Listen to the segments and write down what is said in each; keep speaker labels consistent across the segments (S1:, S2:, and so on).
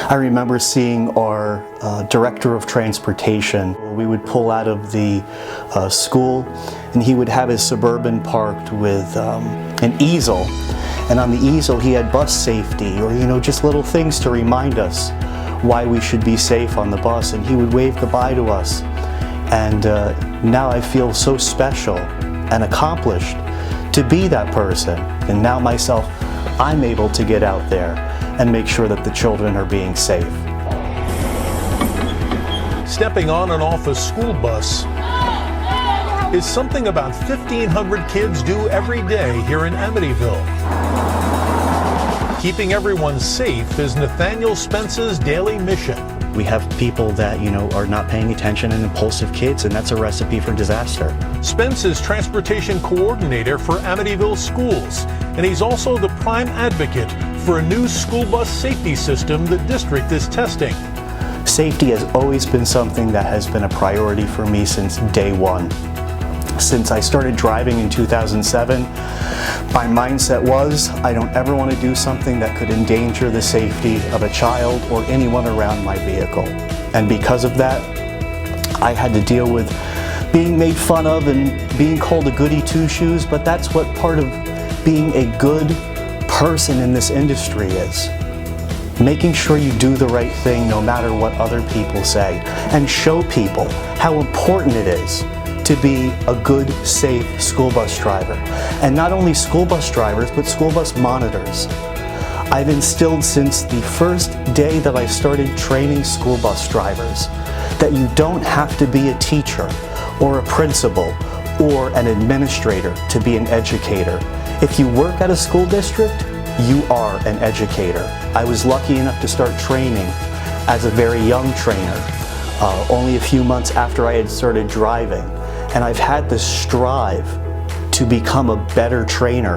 S1: I remember seeing our director of transportation. We would pull out of the school and he would have his Suburban parked with an easel, and on the easel he had bus safety, or just little things to remind us why we should be safe on the bus, and he would wave goodbye to us. And now I feel so special and accomplished to be that person, and now myself, I'm able to get out there and make sure that the children are being safe.
S2: Stepping on and off a school bus is something about 1,500 kids do every day here in Amityville. Keeping everyone safe is Nathanael Spence's daily mission.
S1: We have people that, are not paying attention and impulsive kids, and that's a recipe for disaster.
S2: Spence is transportation coordinator for Amityville schools, and he's also the prime advocate for a new school bus safety system the district is testing.
S1: Safety has always been something that has been a priority for me since day one. Since I started driving in 2007, my mindset was, I don't ever want to do something that could endanger the safety of a child or anyone around my vehicle. And because of that, I had to deal with being made fun of and being called a goody two-shoes, but that's what part of being a good person in this industry is. Making sure you do the right thing no matter what other people say, and show people how important it is to be a good, safe school bus driver. And not only school bus drivers, but school bus monitors. I've instilled since the first day that I started training school bus drivers that you don't have to be a teacher or a principal or an administrator to be an educator. If you work at a school district, you are an educator. I was lucky enough to start training as a very young trainer, only a few months after I had started driving. And I've had to strive to become a better trainer,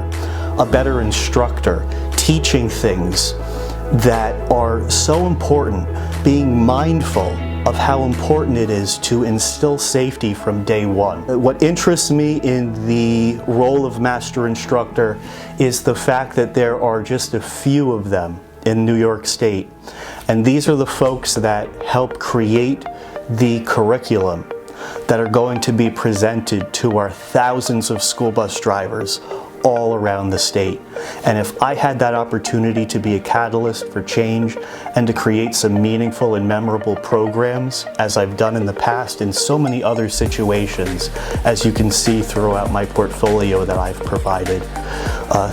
S1: a better instructor, teaching things that are so important, being mindful of how important it is to instill safety from day one. What interests me in the role of master instructor is the fact that there are just a few of them in New York State. And these are the folks that help create the curriculum that are going to be presented to our thousands of school bus drivers all around the state. And if I had that opportunity to be a catalyst for change and to create some meaningful and memorable programs, as I've done in the past in so many other situations, as you can see throughout my portfolio that I've provided,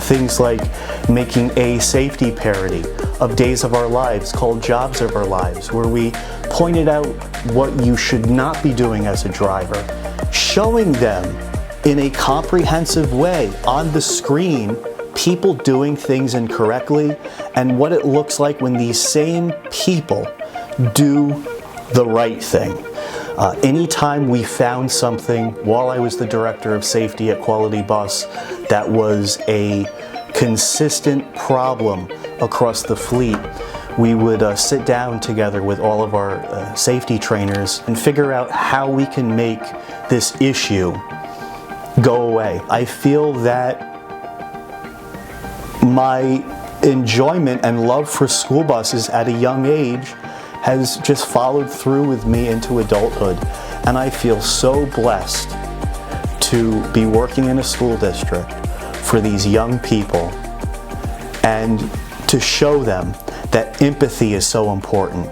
S1: things like making a safety parody of Days of Our Lives called Jobs of Our Lives, where we pointed out what you should not be doing as a driver, showing them in a comprehensive way on the screen people doing things incorrectly and what it looks like when these same people do the right thing. Anytime we found something while I was the director of safety at Quality Bus that was a consistent problem across the fleet, we would sit down together with all of our safety trainers and figure out how we can make this issue go away. I feel that my enjoyment and love for school buses at a young age has just followed through with me into adulthood. And I feel so blessed to be working in a school district for these young people and to show them that empathy is so important.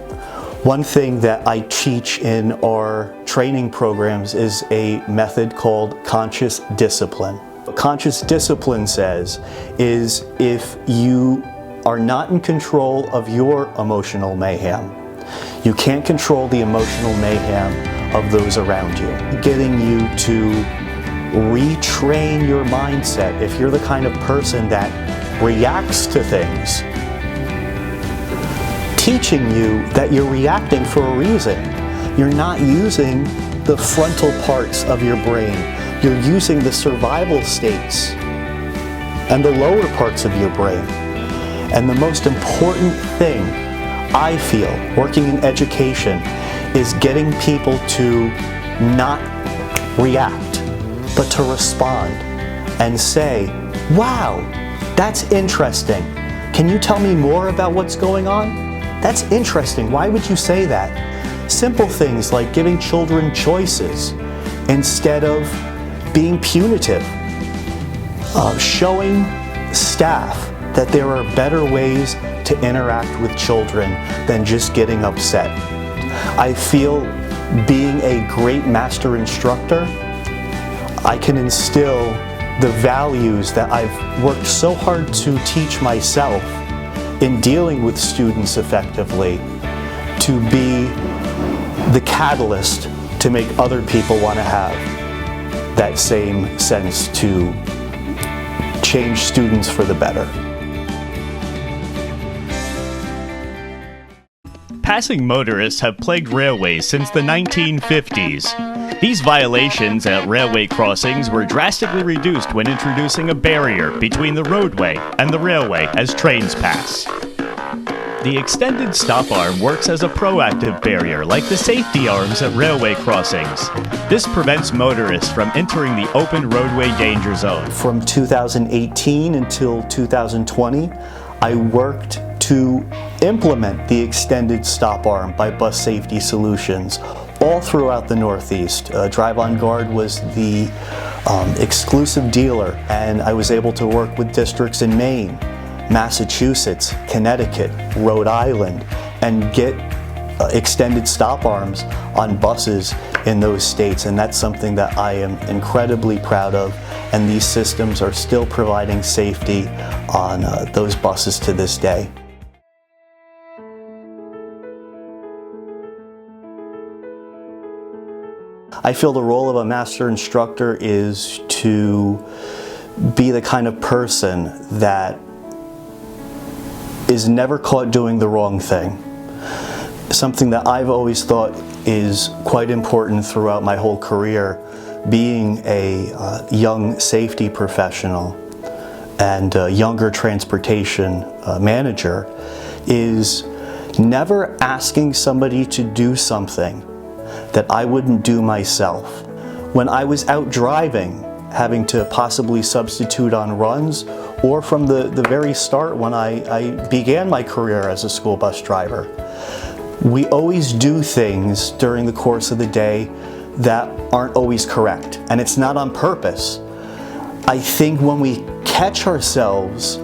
S1: One thing that I teach in our training programs is a method called conscious discipline. What conscious discipline says is if you are not in control of your emotional mayhem, you can't control the emotional mayhem of those around you. Getting you to retrain your mindset. If you're the kind of person that reacts to things, teaching you that you're reacting for a reason. You're not using the frontal parts of your brain. You're using the survival states and the lower parts of your brain. And the most important thing I feel working in education is getting people to not react, but to respond and say, wow, that's interesting. Can you tell me more about what's going on? That's interesting. Why would you say that? Simple things like giving children choices instead of being punitive. Showing staff that there are better ways to interact with children than just getting upset. I feel being a great master instructor, I can instill the values that I've worked so hard to teach myself in dealing with students effectively, to be the catalyst to make other people want to have that same sense to change students for the better.
S3: Passing motorists have plagued railways since the 1950s. These violations at railway crossings were drastically reduced when introducing a barrier between the roadway and the railway as trains pass. The extended stop arm works as a proactive barrier, like the safety arms at railway crossings. This prevents motorists from entering the open roadway danger zone.
S1: From 2018 until 2020, I worked to implement the extended stop arm by Bus Safety Solutions all throughout the Northeast. Drive on Guard was the exclusive dealer, and I was able to work with districts in Maine, Massachusetts, Connecticut, Rhode Island, and get extended stop arms on buses in those states, and that's something that I am incredibly proud of, and these systems are still providing safety on those buses to this day. I feel the role of a master instructor is to be the kind of person that is never caught doing the wrong thing. Something that I've always thought is quite important throughout my whole career, being a young safety professional and a younger transportation manager, is never asking somebody to do something that I wouldn't do myself. When I was out driving, having to possibly substitute on runs, or from the very start when I began my career as a school bus driver, we always do things during the course of the day that aren't always correct, and it's not on purpose. I think when we catch ourselves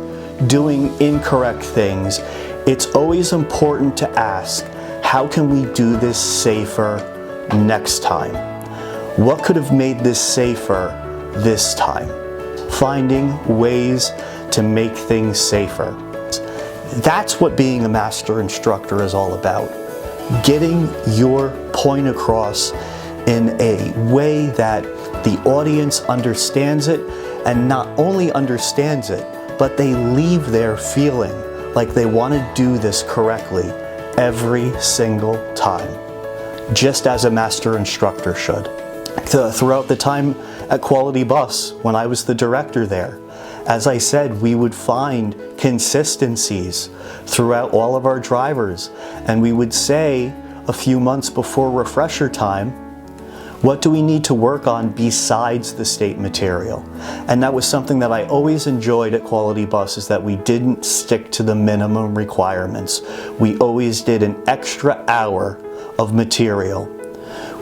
S1: doing incorrect things, it's always important to ask, how can we do this safer next time? What could have made this safer this time? Finding ways to make things safer. That's what being a master instructor is all about. Getting your point across in a way that the audience understands it, and not only understands it, but they leave there feeling like they want to do this correctly every single time, just as a master instructor should. Throughout the time at Quality Bus, when I was the director there, as I said, we would find consistencies throughout all of our drivers, and we would say a few months before refresher time, what do we need to work on besides the state material? And that was something that I always enjoyed at Quality Bus, is that we didn't stick to the minimum requirements. We always did an extra hour of material,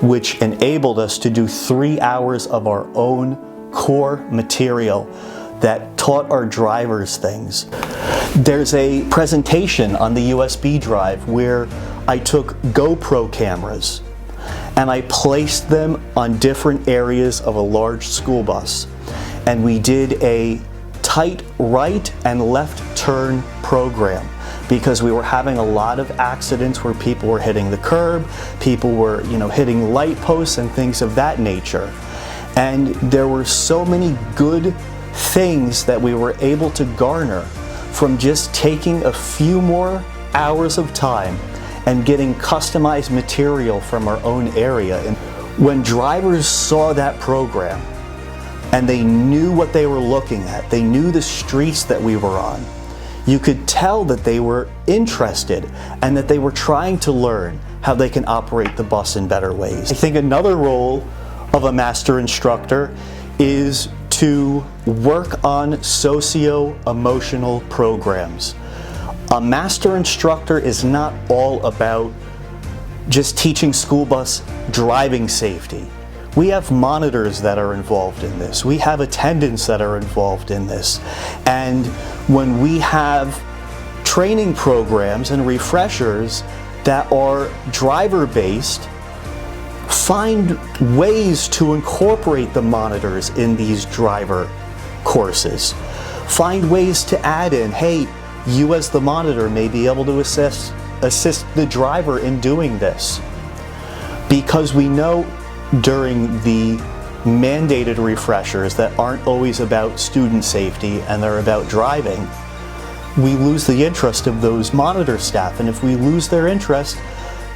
S1: which enabled us to do 3 hours of our own core material that taught our drivers things. There's a presentation on the USB drive where I took GoPro cameras and I placed them on different areas of a large school bus, and we did a tight right and left turn program, because we were having a lot of accidents where people were hitting the curb, people were, hitting light posts and things of that nature. And there were so many good things that we were able to garner from just taking a few more hours of time and getting customized material from our own area. And when drivers saw that program and they knew what they were looking at, they knew the streets that we were on, you could tell that they were interested and that they were trying to learn how they can operate the bus in better ways. I think another role of a master instructor is to work on socio-emotional programs. A master instructor is not all about just teaching school bus driving safety. We have monitors that are involved in this. We have attendants that are involved in this. And when we have training programs and refreshers that are driver-based, find ways to incorporate the monitors in these driver courses. Find ways to add in, hey, you as the monitor may be able to assist the driver in doing this. Because we know during the mandated refreshers that aren't always about student safety and they're about driving, we lose the interest of those monitor staff. And if we lose their interest,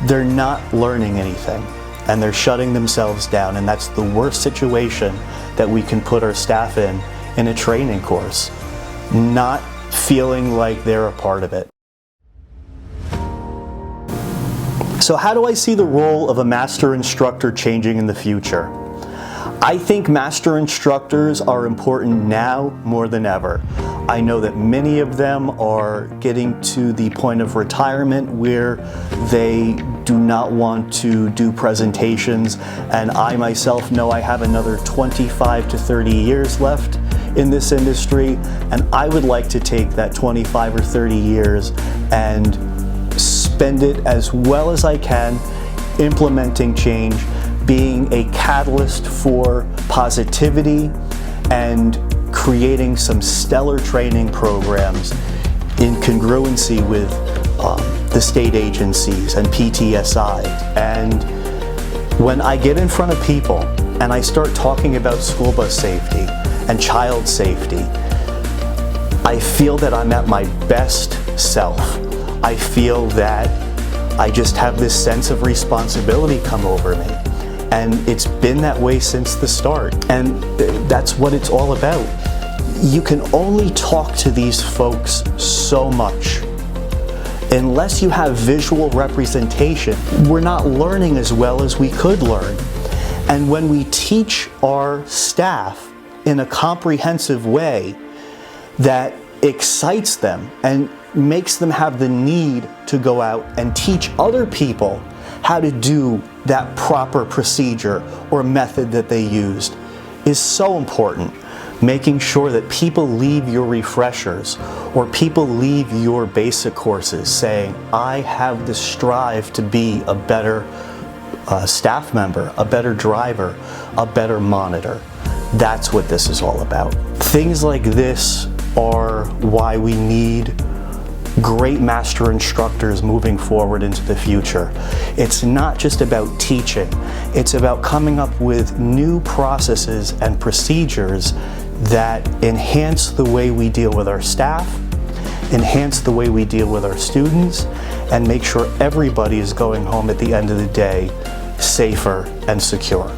S1: they're not learning anything and they're shutting themselves down. And that's the worst situation that we can put our staff in a training course, not feeling like they're a part of it. So how do I see the role of a master instructor changing in the future? I think master instructors are important now more than ever. I know that many of them are getting to the point of retirement where they do not want to do presentations, and I myself know I have another 25 to 30 years left in this industry, and I would like to take that 25 or 30 years and spend it as well as I can implementing change, being a catalyst for positivity and creating some stellar training programs in congruency with the state agencies and PTSI. And when I get in front of people and I start talking about school bus safety and child safety, I feel that I'm at my best self. I feel that I just have this sense of responsibility come over me. And it's been that way since the start. And that's what it's all about. You can only talk to these folks so much. Unless you have visual representation, we're not learning as well as we could learn. And when we teach our staff in a comprehensive way that excites them and makes them have the need to go out and teach other people how to do that proper procedure or method that they used is so important. Making sure that people leave your refreshers or people leave your basic courses saying, I have the strive to be a better staff member, a better driver, a better monitor. That's what this is all about. Things like this are why we need great master instructors moving forward into the future. It's not just about teaching, it's about coming up with new processes and procedures that enhance the way we deal with our staff, enhance the way we deal with our students, and make sure everybody is going home at the end of the day safer and secure.